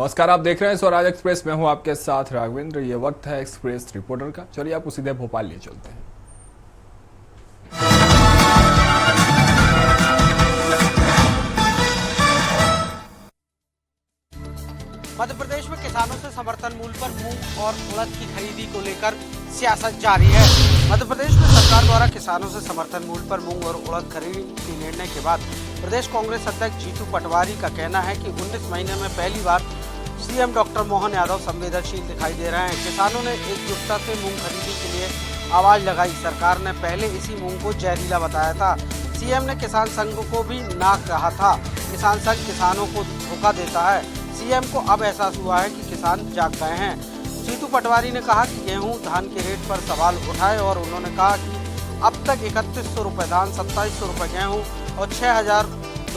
नमस्कार, आप देख रहे हैं स्वराज एक्सप्रेस में हूं आपके साथ राघवेंद्र। ये वक्त है एक्सप्रेस रिपोर्टर का। चलिए आपको सीधे भोपाल लिए चलते हैं। मध्य प्रदेश में किसानों से समर्थन मूल्य पर मूंग और उड़द की खरीदी को लेकर सियासत जारी है। मध्य प्रदेश में सरकार द्वारा किसानों से समर्थन मूल्य पर मूंग और उड़द खरीद के निर्णय के बाद प्रदेश कांग्रेस अध्यक्ष जीतू पटवारी का कहना है कि 19 महीने में पहली बार सीएम डॉक्टर मोहन यादव संवेदनशील दिखाई दे रहे हैं। किसानों ने एकजुटता से मूंग खरीदी के लिए आवाज लगाई। सरकार ने पहले इसी मूंग को जहरीला बताया था। सीएम ने किसान संघ को भी ना कहा था। किसान संघ किसानों को धोखा देता है। सीएम को अब एहसास हुआ है कि किसान जाग गए हैं। जीतू पटवारी ने कहा कि गेहूं धान के रेट पर सवाल उठाए और उन्होंने कहा कि अब तक 3100 रुपए धान, 2700 रुपए गेहूं और 6000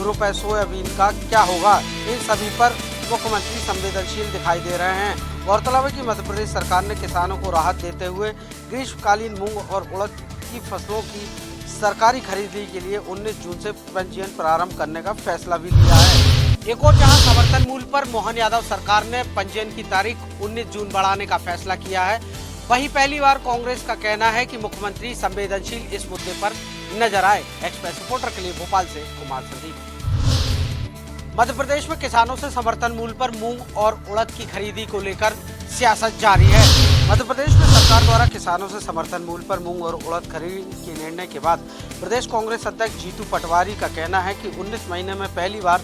रुपए सोयाबीन का क्या होगा, इन सभी पर मुख्यमंत्री संवेदनशील दिखाई दे रहे हैं। गौरतलब है कि मध्य प्रदेश सरकार ने किसानों को राहत देते हुए ग्रीष्मकालीन मूंग और उड़द की फसलों की सरकारी खरीदी के लिए 19 जून से पंजीयन प्रारंभ करने का फैसला भी लिया है। एक और जहां समर्थन मूल्य पर मोहन यादव सरकार ने पंजीयन की तारीख 19 जून बढ़ाने का फैसला किया है, वहीं पहली बार कांग्रेस का कहना है कि मुख्यमंत्री संवेदनशील इस मुद्दे पर नजर आए। एक्सप्रेस रिपोर्टर के लिए भोपाल से कुमार संदीप। मध्य प्रदेश में किसानों से समर्थन मूल्य पर मूंग और उड़द की खरीदी को लेकर सियासत जारी है। मध्य प्रदेश में सरकार द्वारा किसानों से समर्थन मूल्य पर मूंग और उड़द खरीद के निर्णय के बाद प्रदेश कांग्रेस अध्यक्ष जीतू पटवारी का कहना है कि 19 महीने में पहली बार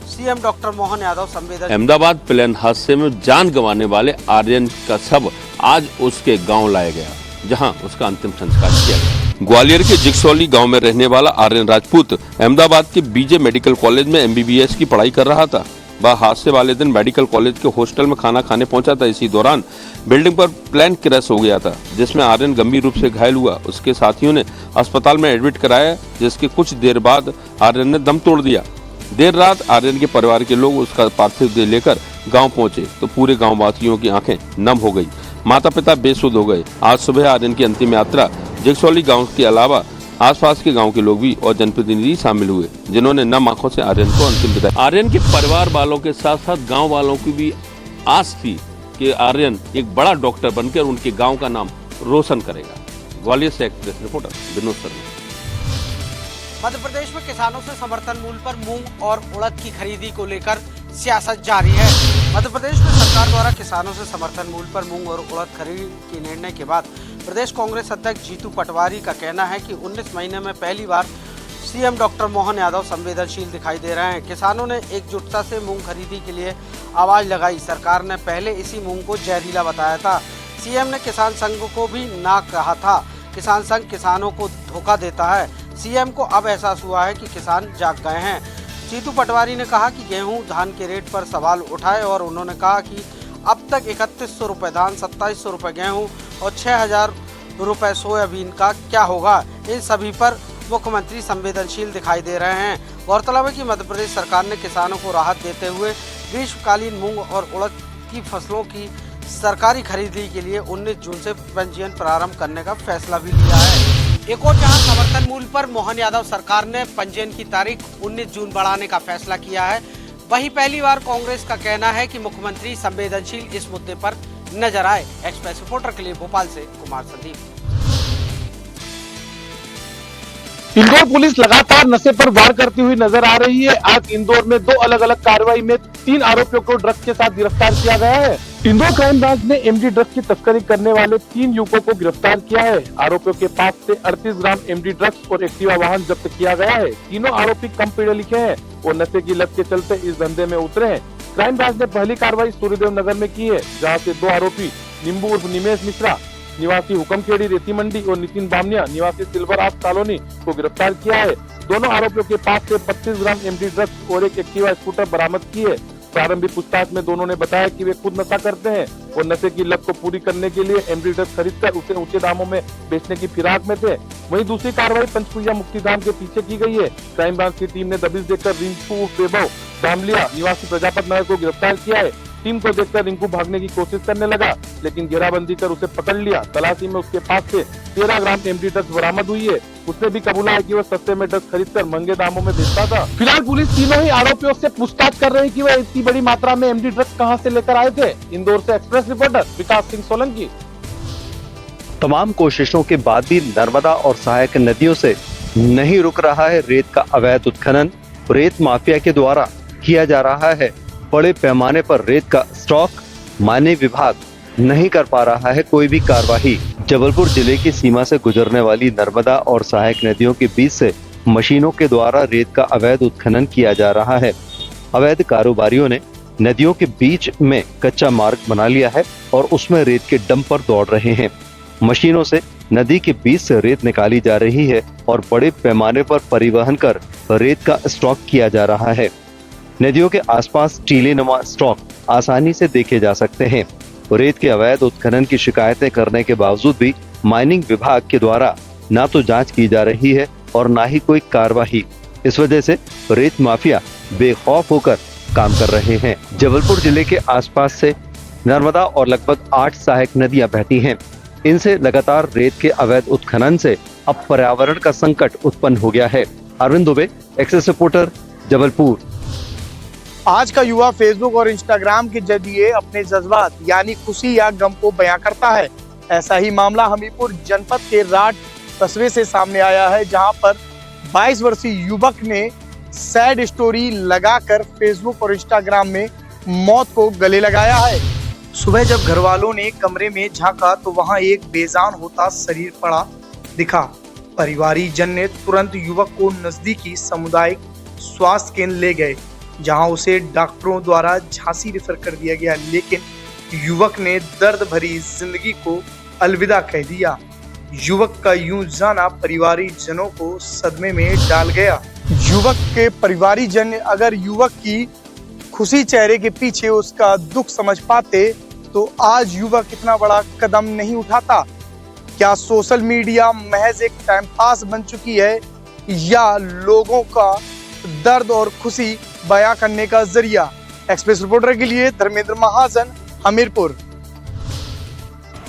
सीएम डॉक्टर मोहन यादव संवेदनशील। अहमदाबाद प्लेन हादसे में जान गंवाने वाले आर्यन का शव आज उसके गांव लाया गया, जहां उसका अंतिम संस्कार किया गया। ग्वालियर के जिक्सौली गांव में रहने वाला आर्यन राजपूत अहमदाबाद के बीजे मेडिकल कॉलेज में एमबीबीएस की पढ़ाई कर रहा था। वह हादसे वाले दिन मेडिकल कॉलेज के हॉस्टल में खाना खाने पहुंचा था। इसी दौरान बिल्डिंग पर प्लेन क्रैश हो गया था, जिसमें आर्यन गंभीर रूप से घायल हुआ। उसके साथियों ने अस्पताल में एडमिट कराया, जिसके कुछ देर बाद आर्यन ने दम तोड़ दिया। देर रात आर्यन के परिवार के लोग उसका पार्थिव देह लेकर गांव पहुंचे तो पूरे गांव वासियों की आंखें नम हो गई। माता पिता बेसुध हो गए। आज सुबह आर्यन की अंतिम यात्रा जिक्सौली गांव के अलावा आसपास के गांव के लोग भी और जनप्रतिनिधि शामिल हुए, जिन्होंने नम आंखों से आर्यन को अंतिम विदाई। आर्यन के परिवार वालों के साथ साथ गाँव वालों की भी आस थी कि आर्यन एक बड़ा डॉक्टर बनकर उनके गाँव का नाम रोशन करेगा। ग्वालियर से एक्सप्रेस रिपोर्टर विनोद शर्मा। मध्य प्रदेश में किसानों से समर्थन मूल्य पर मूंग और उड़द की खरीदी को लेकर सियासत जारी है। मध्य प्रदेश में सरकार द्वारा किसानों से समर्थन मूल्य पर मूंग और उड़द खरीद के निर्णय के बाद प्रदेश कांग्रेस अध्यक्ष जीतू पटवारी का कहना है कि 19 महीने में पहली बार सीएम डॉक्टर मोहन यादव संवेदनशील दिखाई दे रहे हैं। किसानों ने एकजुटता से मूंग खरीदी के लिए आवाज लगाई। सरकार ने पहले इसी मूंग को जहरीला बताया था। सीएम ने किसान संघ को भी ना कहा था। किसान संघ किसानों को धोखा देता है। सीएम को अब एहसास हुआ है कि किसान जाग गए हैं। जीतू पटवारी ने कहा कि गेहूं धान के रेट पर सवाल उठाए और उन्होंने कहा कि अब तक 3100 रुपए धान, 2700 रुपए गेहूं और 6000 रुपए सोयाबीन का क्या होगा, इन सभी पर मुख्यमंत्री संवेदनशील दिखाई दे रहे हैं। गौरतलब है कि मध्य प्रदेश सरकार ने किसानों को राहत देते हुए ग्रीष्मकालीन मूंग और उड़द की फसलों की सरकारी खरीदी के लिए 19 जून से पंजीयन प्रारंभ करने का फैसला भी लिया है। एक और जहां समर्थन मूल्य पर मोहन यादव सरकार ने पंजीयन की तारीख 19 जून बढ़ाने का फैसला किया है, वहीं पहली बार कांग्रेस का कहना है कि मुख्यमंत्री संवेदनशील इस मुद्दे पर नजर आए। एक्सप्रेस रिपोर्टर के लिए भोपाल से कुमार संदीप। इंदौर पुलिस लगातार नशे पर वार करती हुई नजर आ रही है। आज इंदौर में 2 अलग अलग कार्रवाई में 3 आरोपियों को ड्रग्स के साथ गिरफ्तार किया गया है। इंदौर क्राइम ब्रांच ने एमडी ड्रग्स की तस्करी करने वाले 3 युवकों को गिरफ्तार किया है। आरोपियों के पास से 38 ग्राम एमडी ड्रग्स और एक्टिवा वाहन जब्त किया गया है। तीनों आरोपी कम पढ़े लिखे हैं और नशे की लत के चलते इस धंधे में उतरे हैं। क्राइम ब्रांच ने पहली कार्रवाई सूर्यदेव नगर में की है, जहाँ से 2 आरोपी नींबू उर्फ निमेश मिश्रा निवासी हुकमखेड़ी रेती मंडी और नितिन बामनिया निवासी सिल्वर हाउस कॉलोनी को गिरफ्तार किया है। दोनों आरोपियों के पास से 25 ग्राम एमडी ड्रग्स और एक एक्टिवा स्कूटर बरामद की है। प्रारंभिक पूछताछ में दोनों ने बताया कि वे खुद नशा करते हैं और नशे की लत को पूरी करने के लिए एमडी ड्रग्स खरीदकर उसे ऊंचे दामों में बेचने की फिराक में थे। वहीं दूसरी कार्रवाई पंचकुइया मुक्तिधाम के पीछे की गई है। क्राइम ब्रांच की टीम ने दबिश देकर रिंकू वैभव दामलिया निवासी प्रजापत नगर को गिरफ्तार किया है। टीम को देखकर रिंकू भागने की कोशिश करने लगा, लेकिन घेराबंदी कर उसे पकड़ लिया। तलाशी में उसके पास से 13 ग्राम एमडी ड्रग्स बरामद हुई है। उसने भी कबूला है कि वह सस्ते में ड्रग्स खरीदकर महंगे दामों में बेचता था। फिलहाल पुलिस तीनों ही आरोपियों से पूछताछ कर रही है कि वह इतनी बड़ी मात्रा में एमडी ड्रग्स कहां से लेकर आए थे। इंदौर से एक्सप्रेस रिपोर्टर विकास सिंह सोलंकी। तमाम कोशिशों के बाद भी नर्मदा और सहायक नदियों से नहीं रुक रहा है रेत का अवैध उत्खनन। रेत माफिया के द्वारा किया जा रहा है बड़े पैमाने पर रेत का स्टॉक। मानव विभाग नहीं कर पा रहा है कोई भी कार्रवाई। जबलपुर जिले की सीमा से गुजरने वाली नर्मदा और सहायक नदियों के बीच से मशीनों के द्वारा रेत का अवैध उत्खनन किया जा रहा है। अवैध कारोबारियों ने नदियों के बीच में कच्चा मार्ग बना लिया है और उसमें रेत के डंपर दौड़ रहे हैं। मशीनों से नदी के बीच से रेत निकाली जा रही है और बड़े पैमाने पर परिवहन कर रेत का स्टॉक किया जा रहा है। नदियों के आसपास टीलेनुमा स्टॉक आसानी से देखे जा सकते हैं। रेत के अवैध उत्खनन की शिकायतें करने के बावजूद भी माइनिंग विभाग के द्वारा न तो जांच की जा रही है और न ही कोई कार्रवाई। इस वजह से रेत माफिया बेखौफ होकर काम कर रहे हैं। जबलपुर जिले के आसपास से नर्मदा और लगभग 8 सहायक नदियां बहती हैं। इनसे लगातार रेत के अवैध उत्खनन से अब पर्यावरण का संकट उत्पन्न हो गया है। Arvind Dubey, access reporter, Jabalpur. आज का युवा फेसबुक और इंस्टाग्राम के जरिए अपने जज्बात यानी खुशी या गम को बयां करता है। ऐसा ही मामला हमीरपुर जनपद के राट कस्बे से सामने आया है, जहां पर 22 वर्षीय युवक ने सैड स्टोरी लगाकर फेसबुक और इंस्टाग्राम में मौत को गले लगाया है। सुबह जब घर वालों ने कमरे में झांका तो वहां एक बेजान होता शरीर पड़ा दिखा। परिवारीजन ने तुरंत युवक को नजदीकी सामुदायिक स्वास्थ्य केंद्र ले गए, जहां उसे डॉक्टरों द्वारा झांसी रेफर कर दिया गया, लेकिन युवक ने दर्द भरी जिंदगी को अलविदा कह दिया। युवक का यूं जाना परिवारीजनों को सदमे में डाल गया। युवक के परिवारीजन अगर युवक की खुशी चेहरे के पीछे उसका दुख समझ पाते तो आज युवक इतना बड़ा कदम नहीं उठाता। क्या सोशल मीडिया महज एक टाइम पास बन चुकी है या लोगों का दर्द और खुशी बयां करने का जरिया? एक्सप्रेस रिपोर्टर के लिए धर्मेंद्र महाजन, हमीरपुर।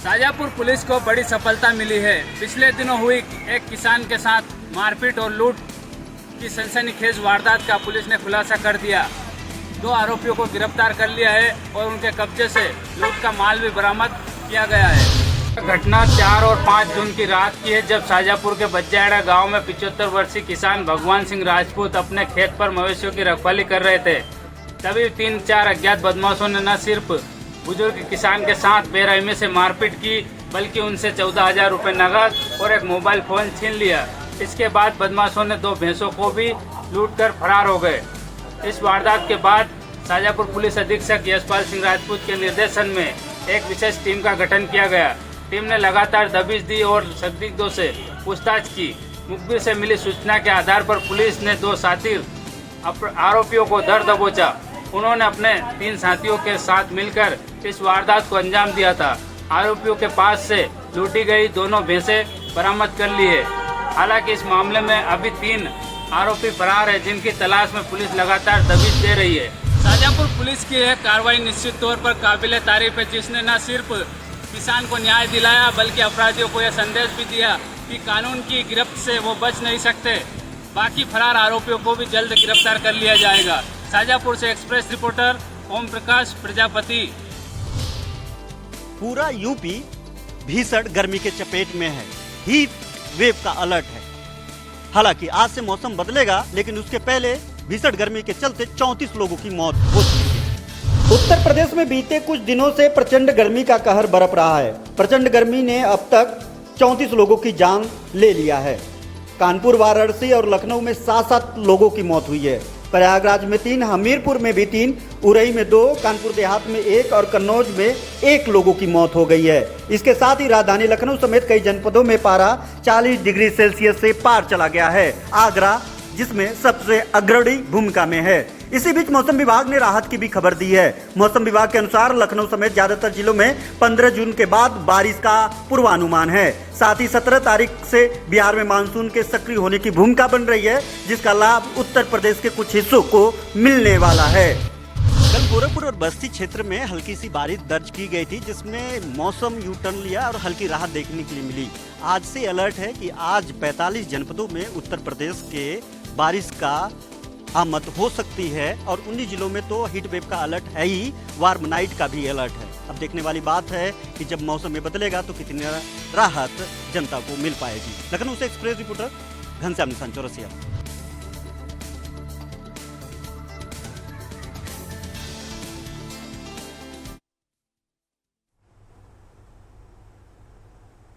शाजापुर पुलिस को बड़ी सफलता मिली है। पिछले दिनों हुई एक किसान के साथ मारपीट और लूट की सनसनीखेज वारदात का पुलिस ने खुलासा कर दिया। 2 आरोपियों को गिरफ्तार कर लिया है और उनके कब्जे से लूट का माल भी बरामद किया गया है। घटना 4 और 5 जून की रात की है, जब शाजापुर के बज्जाड़ा गांव में 75 वर्षीय किसान भगवान सिंह राजपूत अपने खेत पर मवेशियों की रखवाली कर रहे थे। तभी 3-4 अज्ञात बदमाशों ने न सिर्फ बुजुर्ग किसान के साथ बेरहमी से मारपीट की, बल्कि उनसे 14,000 रुपये नकद और एक मोबाइल फोन छीन लिया। इसके बाद बदमाशों ने 2 भैंसों को भी लूट कर फरार हो गए। इस वारदात के बाद शाजापुर पुलिस अधीक्षक यशपाल सिंह राजपूत के निर्देशन में एक विशेष टीम का गठन किया गया। टीम ने लगातार दबिश दी और संदिग्धों से पूछताछ की। मुखबिर से मिली सूचना के आधार पर पुलिस ने 2 साथी आरोपियों को दर दबोचा। उन्होंने अपने 3 साथियों के साथ मिलकर इस वारदात को अंजाम दिया था। आरोपियों के पास से लूटी गई दोनों भैंसें बरामद कर ली है। हालांकि इस मामले में अभी 3 आरोपी फरार है, जिनकी तलाश में पुलिस लगातार दबिश दे रही है। शाजापुर पुलिस की यह कार्रवाई निश्चित तौर पर काबिले तारीफ है, जिसने न सिर्फ किसान को न्याय दिलाया बल्कि अपराधियों को यह संदेश भी दिया कि कानून की गिरफ्त से वो बच नहीं सकते। बाकी फरार आरोपियों को भी जल्द गिरफ्तार कर लिया जाएगा। शाजापुर से एक्सप्रेस रिपोर्टर ओम प्रकाश प्रजापति। पूरा यूपी भीषण गर्मी के चपेट में है। हीट वेव का अलर्ट है। हालांकि आज से मौसम बदलेगा, लेकिन उसके पहले भीषण गर्मी के चलते 34 लोगों की मौत हो चुकी है। उत्तर प्रदेश में बीते कुछ दिनों से प्रचंड गर्मी का कहर बरप रहा है। प्रचंड गर्मी ने अब तक 34 लोगों की जान ले लिया है। कानपुर, वाराणसी और लखनऊ में 7-7 लोगों की मौत हुई है। प्रयागराज में 3, हमीरपुर में भी 3, उरई में 2, कानपुर देहात में 1 और कन्नौज में 1 लोगों की मौत हो गई है। इसके साथ ही राजधानी लखनऊ समेत कई जनपदों में पारा 40 डिग्री सेल्सियस से पार चला गया है। आगरा जिसमें सबसे अग्रणी भूमिका में है। इसी बीच मौसम विभाग ने राहत की भी खबर दी है। मौसम विभाग के अनुसार लखनऊ समेत ज्यादातर जिलों में 15 जून के बाद बारिश का पूर्वानुमान है। साथ ही 17 तारीख से बिहार में मानसून के सक्रिय होने की भूमिका बन रही है, जिसका लाभ उत्तर प्रदेश के कुछ हिस्सों को मिलने वाला है। कल कल गोरखपुर और बस्ती क्षेत्र में हल्की सी बारिश दर्ज की गई थी, जिसमें मौसम यू टर्न लिया और हल्की राहत देखने के लिए मिली। आज से अलर्ट है कि आज 45 जनपदों में उत्तर प्रदेश के बारिश का आमद हो सकती है और 19 जिलों में तो हीट वेव का अलर्ट है ही, वार्म नाइट का भी अलर्ट है। अब देखने वाली बात है कि जब मौसम में बदलेगा तो कितनी राहत जनता को मिल पाएगी। लखनऊ से एक्सप्रेस रिपोर्टर घनश्याम निशान चौरसिया।